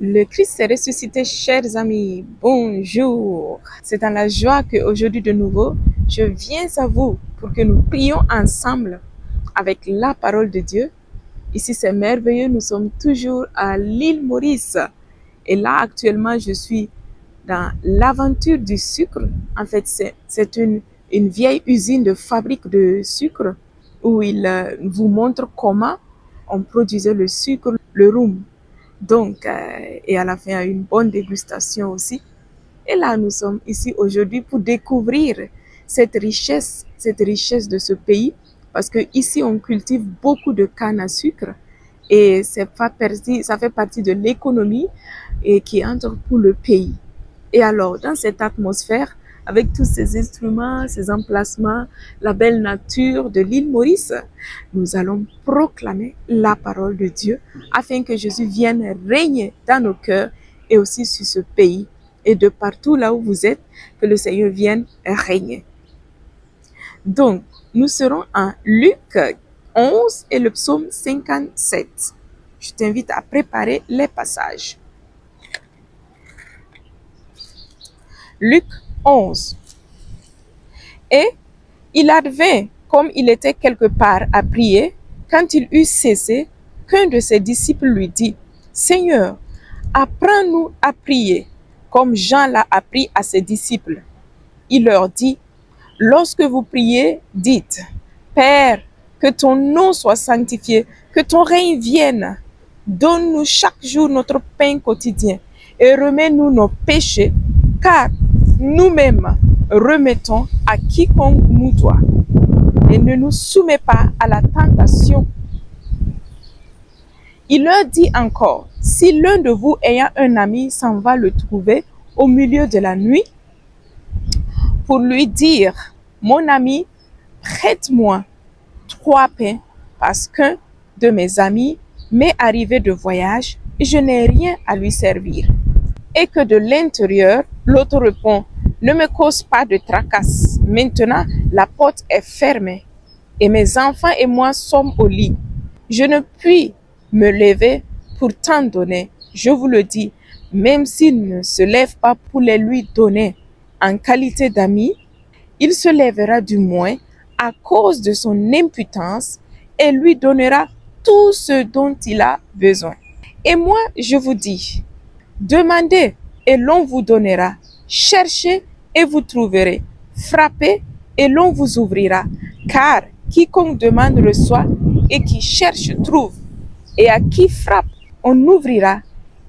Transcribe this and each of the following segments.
Le Christ est ressuscité, chers amis. Bonjour. C'est dans la joie qu'aujourd'hui de nouveau, je viens à vous pour que nous prions ensemble avec la parole de Dieu. Ici, c'est merveilleux. Nous sommes toujours à l'île Maurice. Et là, actuellement, je suis dans l'aventure du sucre. En fait, c'est une vieille usine de fabrique de sucre où il vous montre comment on produisait le sucre, le rhum. Donc, et à la fin, une bonne dégustation aussi. Et là, nous sommes ici aujourd'hui pour découvrir cette richesse de ce pays. Parce que ici, on cultive beaucoup de canne à sucre et ça fait partie de l'économie et qui entre pour le pays. Et alors, dans cette atmosphère, avec tous ces instruments, ces emplacements, la belle nature de l'île Maurice, nous allons proclamer la parole de Dieu afin que Jésus vienne régner dans nos cœurs et aussi sur ce pays et de partout là où vous êtes, que le Seigneur vienne régner. Donc, nous serons en Luc 11 et le psaume 57. Je t'invite à préparer les passages. Luc 11. Et il advint, comme il était quelque part à prier, quand il eut cessé, qu'un de ses disciples lui dit, « Seigneur, apprends-nous à prier, comme Jean l'a appris à ses disciples. » Il leur dit, « Lorsque vous priez, dites, « Père, que ton nom soit sanctifié, que ton règne vienne. Donne-nous chaque jour notre pain quotidien et remets-nous nos péchés, car nous-mêmes remettons à quiconque nous doit. Et ne nous soumets pas à la tentation. » Il leur dit encore, « Si l'un de vous ayant un ami s'en va le trouver au milieu de la nuit, pour lui dire, « Mon ami, prête-moi 3 pains, parce qu'un de mes amis m'est arrivé de voyage et je n'ai rien à lui servir. » Et que de l'intérieur, l'autre répond, « Ne me cause pas de tracasse. Maintenant, la porte est fermée et mes enfants et moi sommes au lit. Je ne puis me lever pour t'en donner. Je vous le dis, même s'il ne se lève pas pour les lui donner en qualité d'ami, il se lèvera du moins à cause de son impudence et lui donnera tout ce dont il a besoin. Et moi, je vous dis, demandez et l'on vous donnera, cherchez et vous trouverez, frappez et l'on vous ouvrira, car quiconque demande reçoit et qui cherche trouve, et à qui frappe on ouvrira.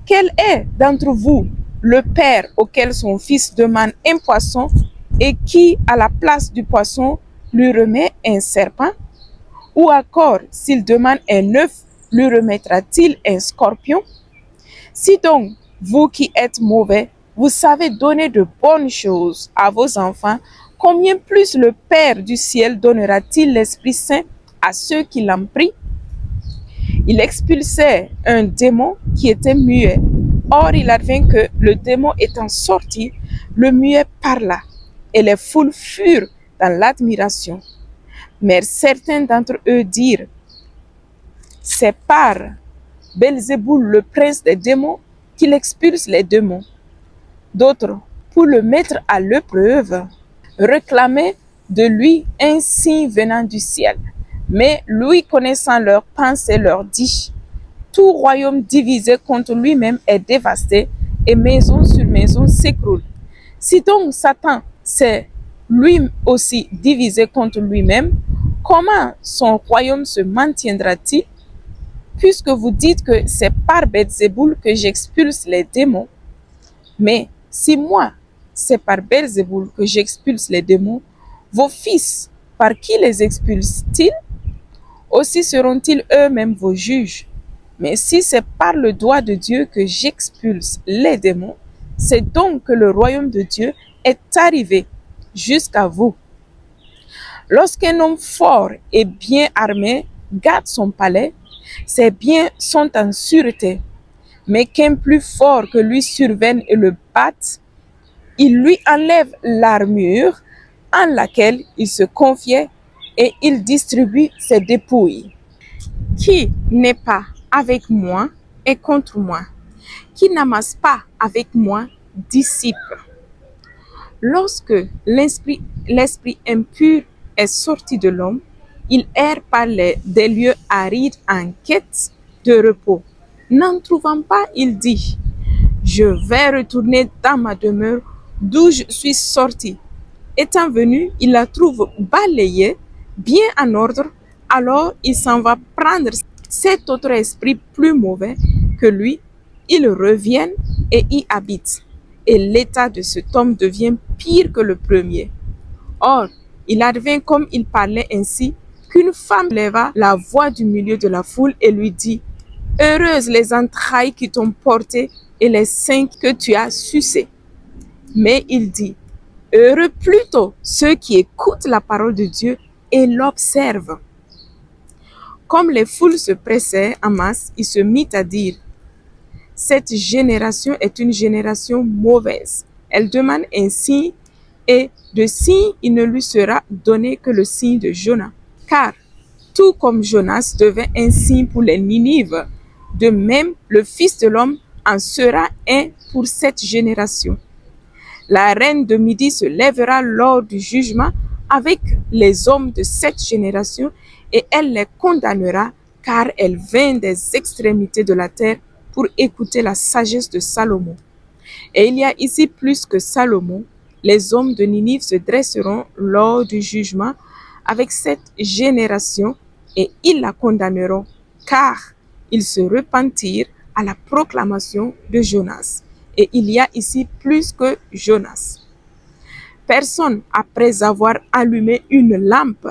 Quel est d'entre vous le père auquel son fils demande un poisson et qui, à la place du poisson, lui remet un serpent? Ou encore, s'il demande un œuf, lui remettra-t-il un scorpion? Si donc, vous qui êtes mauvais, vous savez donner de bonnes choses à vos enfants, combien plus le Père du ciel donnera-t-il l'Esprit Saint à ceux qui l'en prient? Il expulsait un démon qui était muet. Or, il advint que, le démon étant sorti, le muet parla, et les foules furent dans l'admiration. Mais certains d'entre eux dirent, « C'est par Belzéboul, le prince des démons, qu'il expulse les démons. » D'autres, pour le mettre à l'épreuve, réclamaient de lui un signe venant du ciel. Mais lui, connaissant leurs pensées, leur dit, « Tout royaume divisé contre lui-même est dévasté, et maison sur maison s'écroule. Si donc Satan s'est lui aussi divisé contre lui-même, comment son royaume se maintiendra-t-il? Puisque vous dites que c'est par Belzéboul que j'expulse les démons. Mais si moi, c'est par Belzéboul que j'expulse les démons, vos fils, par qui les expulsent-ils? Aussi seront-ils eux-mêmes vos juges. Mais si c'est par le doigt de Dieu que j'expulse les démons, c'est donc que le royaume de Dieu est arrivé jusqu'à vous. Lorsqu'un homme fort et bien armé garde son palais, ses biens sont en sûreté. Mais qu'un plus fort que lui survienne et le batte, il lui enlève l'armure en laquelle il se confiait et il distribue ses dépouilles. Qui n'est pas avec moi est contre moi, qui n'amasse pas avec moi disciples. Lorsque l'esprit impur est sorti de l'homme, il erre par des lieux arides en quête de repos. N'en trouvant pas, il dit, je vais retourner dans ma demeure d'où je suis sorti. Étant venu, il la trouve balayée, bien en ordre, alors il s'en va prendre cet autre esprit plus mauvais que lui, il revient et y habite. Et l'état de cet homme devient pire que le premier. Or, il advint comme il parlait ainsi, qu'une femme leva la voix du milieu de la foule et lui dit, « Heureuses les entrailles qui t'ont porté et les seins que tu as sucés. » Mais il dit, « Heureux plutôt ceux qui écoutent la parole de Dieu et l'observent. » Comme les foules se pressaient en masse, il se mit à dire, « Cette génération est une génération mauvaise. Elle demande un signe, et de signe il ne lui sera donné que le signe de Jonas. Car, tout comme Jonas devint un signe pour les Ninives, de même le Fils de l'homme en sera un pour cette génération. La reine de Midi se lèvera lors du jugement avec les hommes de cette génération et elle les condamnera car elle vint des extrémités de la terre pour écouter la sagesse de Salomon. Et il y a ici plus que Salomon. Les hommes de Ninive se dresseront lors du jugement avec cette génération et ils la condamneront car ils se repentirent à la proclamation de Jonas. Et il y a ici plus que Jonas. Personne, après avoir allumé une lampe,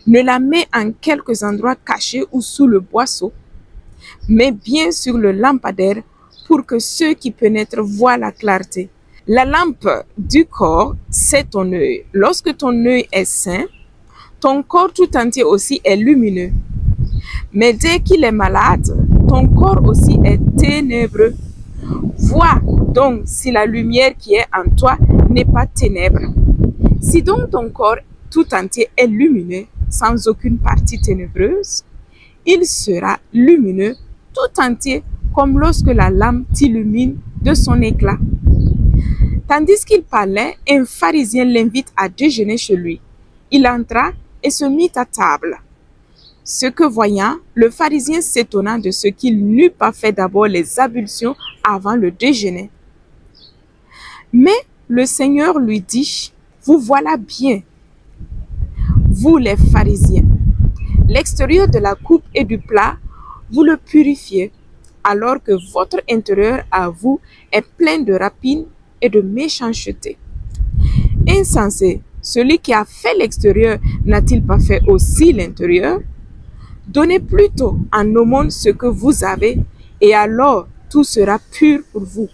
ne la met en quelques endroits cachés ou sous le boisseau, mais bien sur le lampadaire pour que ceux qui pénètrent voient la clarté. La lampe du corps, c'est ton œil. Lorsque ton œil est sain, ton corps tout entier aussi est lumineux. Mais dès qu'il est malade, ton corps aussi est ténébreux. Vois donc si la lumière qui est en toi n'est pas ténèbre. Si donc ton corps tout entier est lumineux, sans aucune partie ténébreuse, il sera lumineux tout entier comme lorsque la lampe t'illumine de son éclat. Tandis qu'il parlait, un pharisien l'invite à déjeuner chez lui. Il entra et se mit à table. Ce que voyant, le pharisien s'étonna de ce qu'il n'eût pas fait d'abord les ablutions avant le déjeuner. Mais le Seigneur lui dit, « Vous voilà bien, vous les pharisiens. L'extérieur de la coupe et du plat, vous le purifiez, alors que votre intérieur à vous est plein de rapines et de méchanceté. Insensé, celui qui a fait l'extérieur n'a-t-il pas fait aussi l'intérieur? Donnez plutôt en aumône ce que vous avez, et alors tout sera pur pour vous.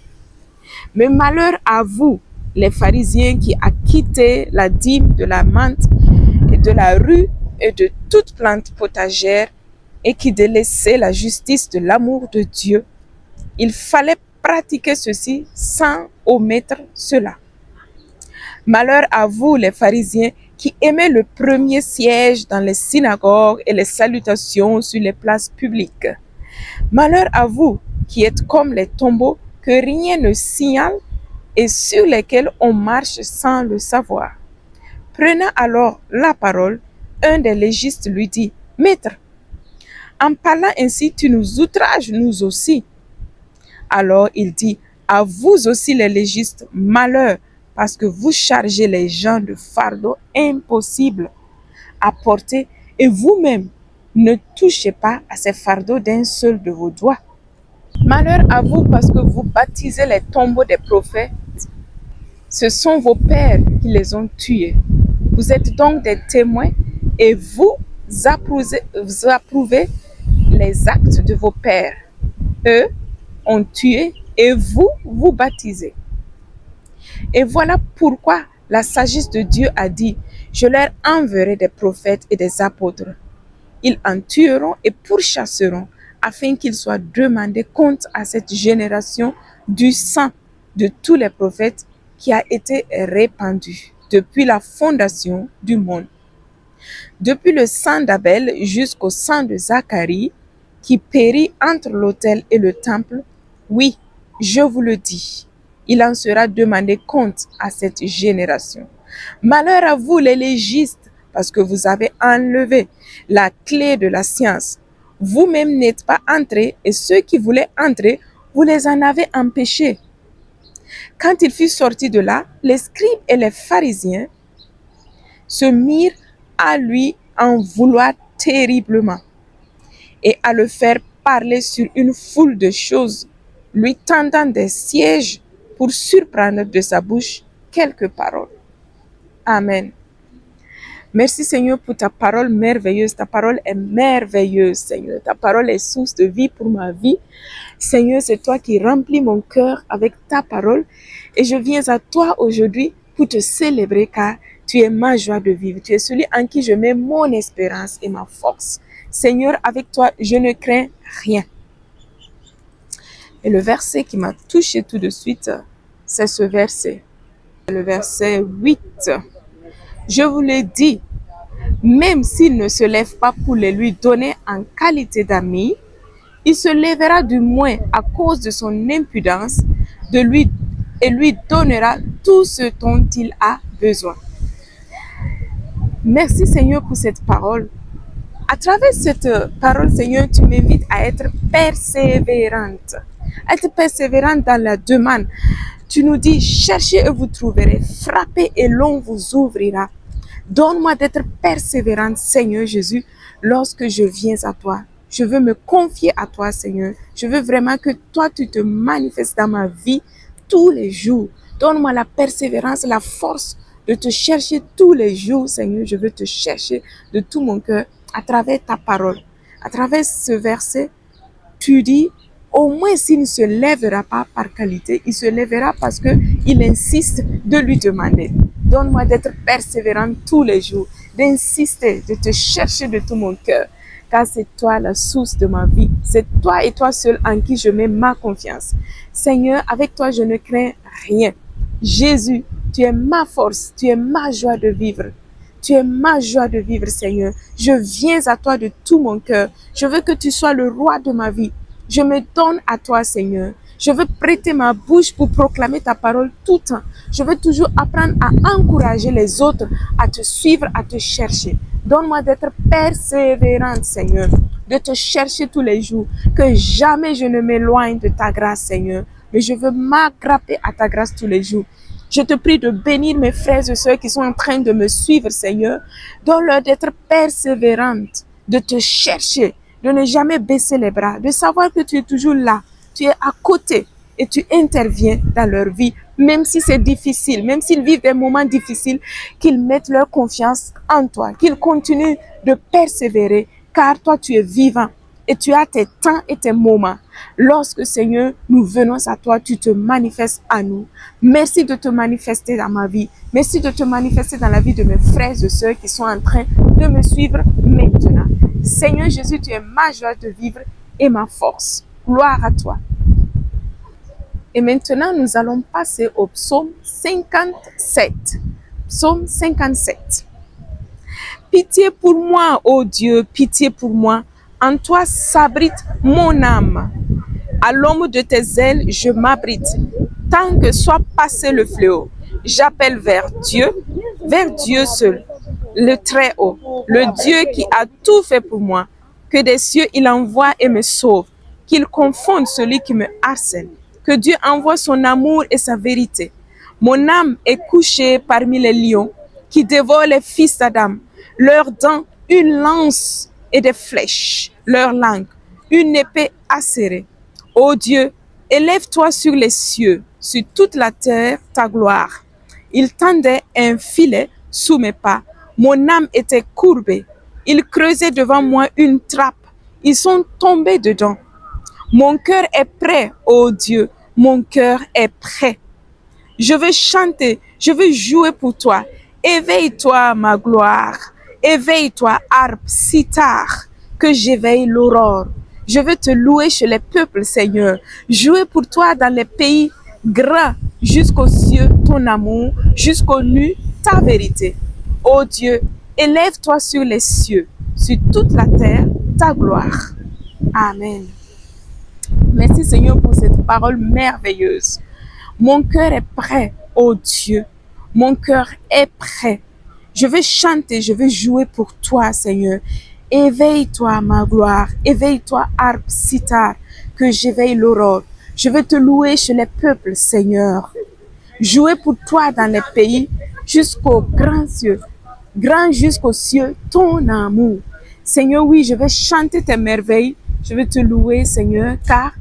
Mais malheur à vous, les pharisiens qui acquittez la dîme de la menthe et de la rue et de toute plante potagère et qui délaissez la justice de l'amour de Dieu. Il fallait pratiquer ceci sans omettre cela. Malheur à vous, les pharisiens, qui aimez le premier siège dans les synagogues et les salutations sur les places publiques. Malheur à vous, qui êtes comme les tombeaux que rien ne signale et sur lesquels on marche sans le savoir. Prenant alors la parole, un des légistes lui dit, « Maître, en parlant ainsi, tu nous outrages, nous aussi. » Alors il dit, « À vous aussi les légistes, malheur, parce que vous chargez les gens de fardeaux impossibles à porter et vous-même ne touchez pas à ces fardeaux d'un seul de vos doigts. Malheur à vous parce que vous baptisez les tombeaux des prophètes. Ce sont vos pères qui les ont tués. Vous êtes donc des témoins et vous approuvez les actes de vos pères. Eux ont tué et vous, vous baptisez. Et voilà pourquoi la sagesse de Dieu a dit, je leur enverrai des prophètes et des apôtres. Ils en tueront et pourchasseront afin qu'il soit demandé compte à cette génération du sang de tous les prophètes qui a été répandu depuis la fondation du monde. Depuis le sang d'Abel jusqu'au sang de Zacharie qui périt entre l'autel et le temple, oui, je vous le dis, il en sera demandé compte à cette génération. Malheur à vous les légistes, parce que vous avez enlevé la clé de la science. Vous-même n'êtes pas entrés, et ceux qui voulaient entrer, vous les en avez empêchés. Quand il fut sorti de là, les scribes et les pharisiens se mirent à lui en vouloir terriblement et à le faire parler sur une foule de choses, lui tendant des sièges pour surprendre de sa bouche quelques paroles. Amen. Merci Seigneur pour ta parole merveilleuse. Ta parole est merveilleuse, Seigneur. Ta parole est source de vie pour ma vie. Seigneur, c'est toi qui remplis mon cœur avec ta parole. Et je viens à toi aujourd'hui pour te célébrer car tu es ma joie de vivre. Tu es celui en qui je mets mon espérance et ma force. Seigneur, avec toi, je ne crains rien. Et le verset qui m'a touché tout de suite, c'est ce verset. Le verset 8. Je vous l'ai dit, même s'il ne se lève pas pour les lui donner en qualité d'ami, il se lèvera du moins à cause de son impudence et lui donnera tout ce dont il a besoin. Merci Seigneur pour cette parole. À travers cette parole, Seigneur, tu m'invites à être persévérante. Être persévérante dans la demande. Tu nous dis, cherchez et vous trouverez, frappez et l'on vous ouvrira. Donne-moi d'être persévérante, Seigneur Jésus, lorsque je viens à toi. Je veux me confier à toi, Seigneur. Je veux vraiment que toi, tu te manifestes dans ma vie tous les jours. Donne-moi la persévérance, la force de te chercher tous les jours, Seigneur. Je veux te chercher de tout mon cœur à travers ta parole. À travers ce verset, tu dis, au moins s'il ne se lèvera pas par qualité, il se lèvera parce qu'il insiste de lui demander. Donne-moi d'être persévérante tous les jours, d'insister, de te chercher de tout mon cœur. Car c'est toi la source de ma vie. C'est toi et toi seul en qui je mets ma confiance. Seigneur, avec toi je ne crains rien. Jésus, tu es ma force, tu es ma joie de vivre. Tu es ma joie de vivre, Seigneur. Je viens à toi de tout mon cœur. Je veux que tu sois le roi de ma vie. Je me donne à toi, Seigneur. Je veux prêter ma bouche pour proclamer ta parole tout le temps. Je veux toujours apprendre à encourager les autres à te suivre, à te chercher. Donne-moi d'être persévérante, Seigneur, de te chercher tous les jours. Que jamais je ne m'éloigne de ta grâce, Seigneur. Mais je veux m'aggrapper à ta grâce tous les jours. Je te prie de bénir mes frères et sœurs qui sont en train de me suivre, Seigneur. Donne-leur d'être persévérante, de te chercher, de ne jamais baisser les bras, de savoir que tu es toujours là. Tu es à côté et tu interviens dans leur vie, même si c'est difficile, même s'ils vivent des moments difficiles, qu'ils mettent leur confiance en toi, qu'ils continuent de persévérer, car toi tu es vivant et tu as tes temps et tes moments. Lorsque, Seigneur, nous venons à toi, tu te manifestes à nous. Merci de te manifester dans ma vie. Merci de te manifester dans la vie de mes frères et sœurs qui sont en train de me suivre maintenant. Seigneur Jésus, tu es ma joie de vivre et ma force. Gloire à toi. Et maintenant, nous allons passer au psaume 57. Psaume 57. Pitié pour moi, ô Dieu, pitié pour moi. En toi s'abrite mon âme. À l'ombre de tes ailes, je m'abrite. Tant que soit passé le fléau, j'appelle vers Dieu seul, le Très-Haut, le Dieu qui a tout fait pour moi. Que des cieux il envoie et me sauve. Qu'il confonde celui qui me harcèle. Que Dieu envoie son amour et sa vérité. Mon âme est couchée parmi les lions qui dévorent les fils d'Adam. Leurs dents, une lance et des flèches. Leur langue, une épée acérée. Ô Dieu, élève-toi sur les cieux, sur toute la terre, ta gloire. Il tendait un filet sous mes pas. Mon âme était courbée. Il creusait devant moi une trappe. Ils sont tombés dedans. Mon cœur est prêt, ô Dieu, mon cœur est prêt. Je veux chanter, je veux jouer pour toi. Éveille-toi, ma gloire. Éveille-toi, harpe, sitar, que j'éveille l'aurore. Je veux te louer chez les peuples, Seigneur. Jouer pour toi dans les pays grands, jusqu'aux cieux, ton amour, jusqu'aux nues, ta vérité. Ô Dieu, élève-toi sur les cieux, sur toute la terre, ta gloire. Amen. Merci Seigneur pour cette parole merveilleuse. Mon cœur est prêt, oh Dieu. Mon cœur est prêt. Je veux chanter, je veux jouer pour toi, Seigneur. Éveille-toi, ma gloire. Éveille-toi, harpe, sitar, que j'éveille l'aurore. Je veux te louer chez les peuples, Seigneur. Jouer pour toi dans les pays, jusqu'aux grands cieux, grand jusqu'aux cieux, ton amour. Seigneur, oui, je vais chanter tes merveilles. Je vais te louer, Seigneur, car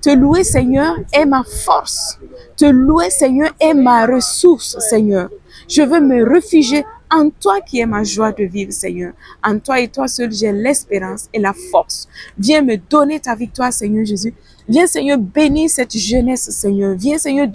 te louer, Seigneur, est ma force. Te louer, Seigneur, est ma ressource, Seigneur. Je veux me réfugier en toi qui est ma joie de vivre, Seigneur. En toi et toi seul, j'ai l'espérance et la force. Viens me donner ta victoire, Seigneur Jésus. Viens, Seigneur, bénir cette jeunesse, Seigneur. Viens, Seigneur,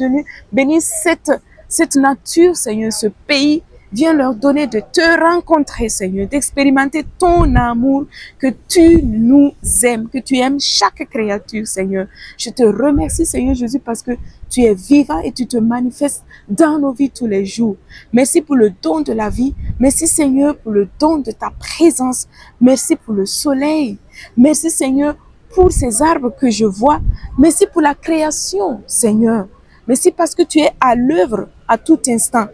bénir cette nature, Seigneur, ce pays. Viens leur donner de te rencontrer, Seigneur, d'expérimenter ton amour, que tu nous aimes, que tu aimes chaque créature, Seigneur. Je te remercie, Seigneur Jésus, parce que tu es vivant et tu te manifestes dans nos vies tous les jours. Merci pour le don de la vie. Merci, Seigneur, pour le don de ta présence. Merci pour le soleil. Merci, Seigneur, pour ces arbres que je vois. Merci pour la création, Seigneur. Merci parce que tu es à l'œuvre à tout instant.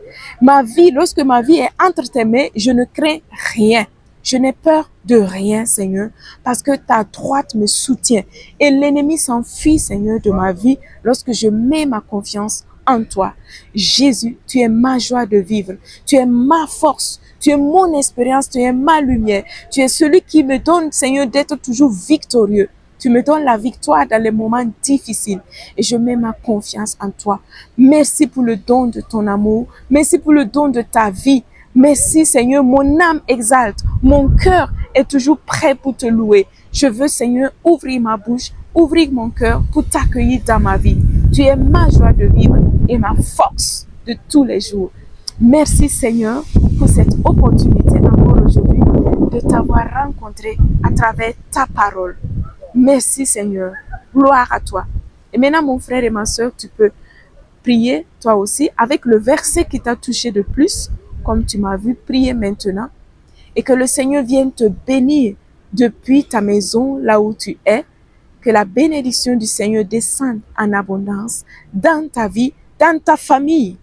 Ma vie, lorsque ma vie est entre tes mains, je ne crains rien. Je n'ai peur de rien, Seigneur, parce que ta droite me soutient. Et l'ennemi s'enfuit, Seigneur, de ma vie lorsque je mets ma confiance en toi. Jésus, tu es ma joie de vivre. Tu es ma force. Tu es mon espérance. Tu es ma lumière. Tu es celui qui me donne, Seigneur, d'être toujours victorieux. Tu me donnes la victoire dans les moments difficiles et je mets ma confiance en toi. Merci pour le don de ton amour. Merci pour le don de ta vie. Merci, Seigneur, mon âme exalte. Mon cœur est toujours prêt pour te louer. Je veux, Seigneur, ouvrir ma bouche, ouvrir mon cœur pour t'accueillir dans ma vie. Tu es ma joie de vivre et ma force de tous les jours. Merci, Seigneur, pour cette opportunité encore aujourd'hui de t'avoir rencontré à travers ta parole. Merci, Seigneur. Gloire à toi. Et maintenant, mon frère et ma soeur, tu peux prier, toi aussi, avec le verset qui t'a touché de plus, comme tu m'as vu prier maintenant. Et que le Seigneur vienne te bénir depuis ta maison, là où tu es. Que la bénédiction du Seigneur descende en abondance dans ta vie, dans ta famille,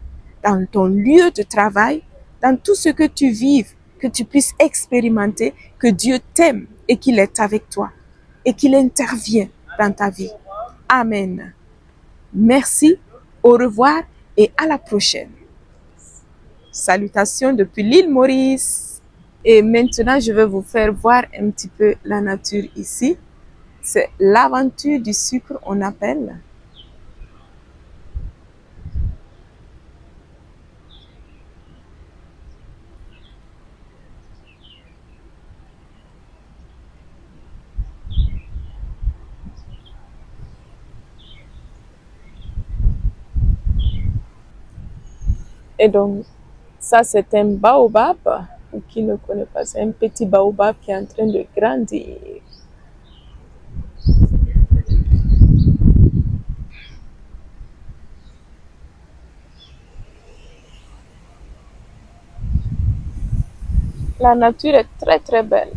dans ton lieu de travail, dans tout ce que tu vives, que tu puisses expérimenter que Dieu t'aime et qu'il est avec toi et qu'il intervient dans ta vie. Amen. Merci, au revoir et à la prochaine. Salutations depuis l'île Maurice. Et maintenant, je vais vous faire voir un petit peu la nature ici. C'est l'aventure du sucre, on appelle. Et donc, ça c'est un baobab. Pour qui ne connaît pas, c'est un petit baobab qui est en train de grandir. La nature est très très belle.